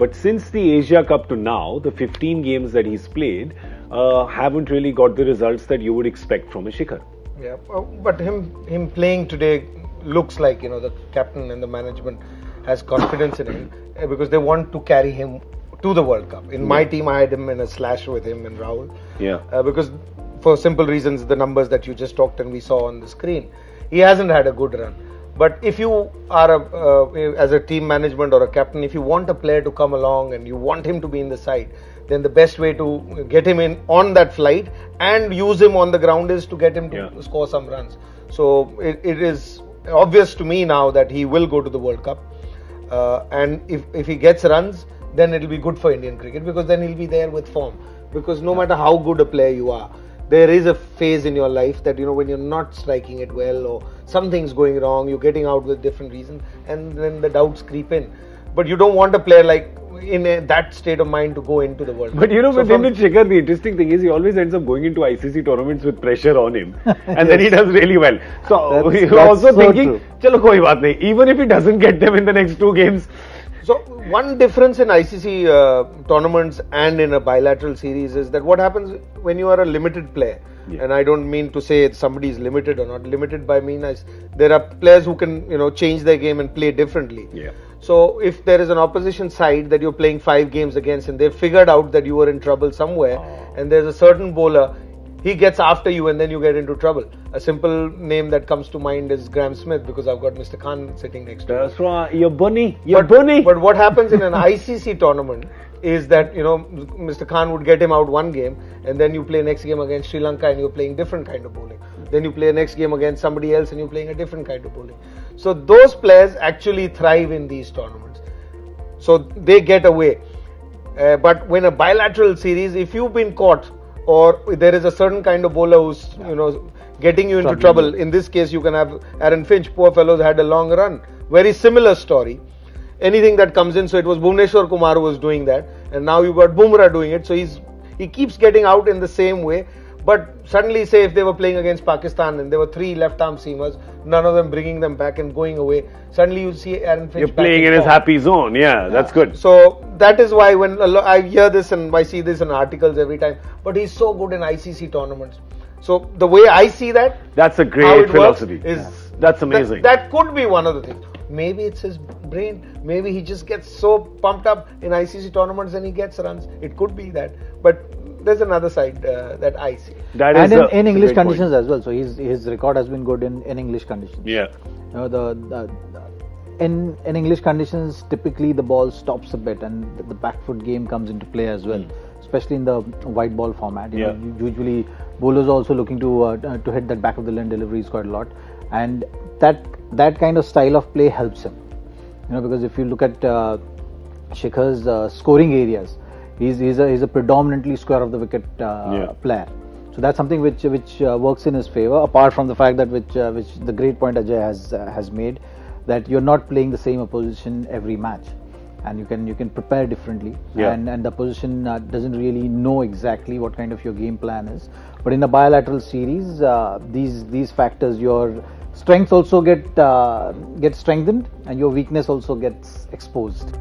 But since the Asia Cup to now, the 15 games that he's played haven't really got the results that you would expect from a Shikhar. Yeah, but him playing today looks like, the captain and the management has confidence in him because they want to carry him to the World Cup. In my team, I had him in a slash with him and Rahul. Yeah. Because for simple reasons, the numbers that you just talked and we saw on the screen, he hasn't had a good run. But if you are, as a team management or a captain, if you want a player to come along and you want him to be in the side, then the best way to get him in on that flight and use him on the ground is to get him to score some runs. So it is obvious to me now that he will go to the World Cup. And if he gets runs, then it will be good for Indian cricket because then he'll be there with form. Because no matter how good a player you are, there is a phase in your life that, when you're not striking it well or something's going wrong, you're getting out with different reasons and then the doubts creep in. But you don't want a player like in that state of mind to go into the World Cup. But with him and Shikhar, the interesting thing is he always ends up going into ICC tournaments with pressure on him. And then he does really well. So you're also so thinking, chalo koi baat nahi. Even if he doesn't get them in the next 2 games. So one difference in ICC tournaments and in a bilateral series is that what happens when you are a limited player. Yeah. And I don't mean to say somebody is limited or not. Limited by mean there are players who can change their game and play differently. Yeah. So if there is an opposition side that you're playing 5 games against and they've figured out that you were in trouble somewhere and there's a certain bowler, he gets after you and then you get into trouble. A simple name that comes to mind is Graham Smith because I've got Mr. Khan sitting next to me. That's right, you're bunny, you're bunny. But what happens in an ICC tournament is that, Mr. Khan would get him out 1 game and then you play next game against Sri Lanka and you're playing different kind of bowling. Then you play next game against somebody else and you're playing a different kind of bowling. So those players actually thrive in these tournaments. So they get away. But when a bilateral series, if you've been caught or there is a certain kind of bowler who's, getting you into trouble. In this case, you can have Aaron Finch. Poor fellows had a long run. Very similar story. Anything that comes in, so it was Bhuvneshwar Kumar who was doing that, and now you got Bumrah doing it. So he keeps getting out in the same way. But suddenly, say if they were playing against Pakistan and there were 3 left-arm seamers, none of them bringing them back and going away, suddenly you see Aaron Finch. You're playing in his happy zone. Yeah, that's good. So that is why when I hear this and I see this in articles every time, but he's so good in ICC tournaments. So the way I see that, that's a great philosophy. That's amazing. That could be one of the things. Maybe it's his brain. Maybe he just gets so pumped up in ICC tournaments and he gets runs. It could be that. But there's another side that I see. That is in English conditions as well. So his record has been good in English conditions. Yeah. In English conditions, typically the ball stops a bit and the back foot game comes into play as well. Especially in the white ball format. Usually bowlers are also looking to hit that back of the line deliveries quite a lot, and that kind of style of play helps him. Because if you look at Shikhar's scoring areas, he's a predominantly square of the wicket player. So that's something which works in his favour. Apart from the fact that which the great point Ajay has made, that you're not playing the same opposition every match. And you can prepare differently, and the opposition doesn't really know exactly what kind of your game plan is. But in a bilateral series, these factors, your strength also get strengthened, and your weakness also gets exposed.